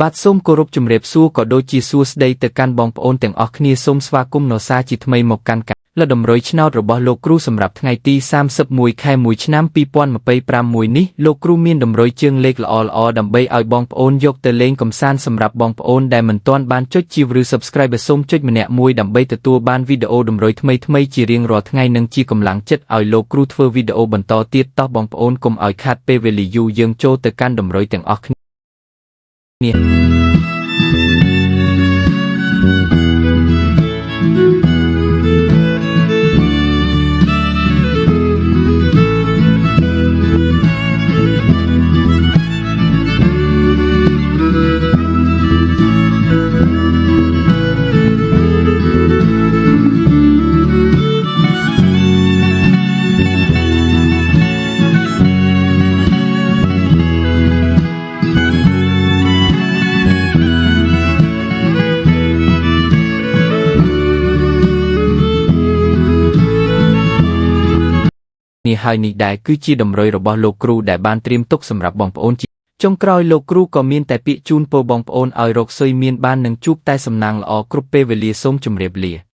បាទសូមគោរពជំរាបសួរក៏ដូចជាសួស្តីទៅកាន់បងប្អូនទាំងអស់គ្នាសូមស្វាគមន៍នៅសាជាថ្មីមកកាន់ការលើតម្រុយឆ្នោតរបស់លោកគ្រូសម្រាប់ថ្ងៃទី31 ខែ 1 ឆ្នាំ 2025 នេះលោកគ្រូមានតម្រុយជើងលេខល្អៗដើម្បីឲ្យបងប្អូនយកទៅលេងកម្សាន្តសម្រាប់បងប្អូនដែលមិនទាន់បានចុចជាវឬ Subscribe សូមចុចម្នាក់មួយដើម្បីទទួលបានវីដេអូតម្រុយថ្មីៗជារៀងរាល់ថ្ងៃនិងជាកម្លាំងចិត្តឲ្យលោកគ្រូធ្វើវីដេអូបន្តទៀតតោះបងប្អូនកុំឲ្យខាតពេលវេលាយូរយើងចូលទៅកាន់តម្រុយទាំងអស់គ្នានេះហើយនេះដែរគឺជាតម្រុយរបស់លោកគ្រូដែលបានត្រៀមទុកសម្រាប់បងប្អូនជាចុងក្រោយលោកគ្រូក៏មានតែពាក្យជូនពរបងប្អូនឲ្យរកស៊ុយមានបាននឹងជួបតែសំណាងល្អគ្រប់ពេលវេលាសូមជម្រាបលា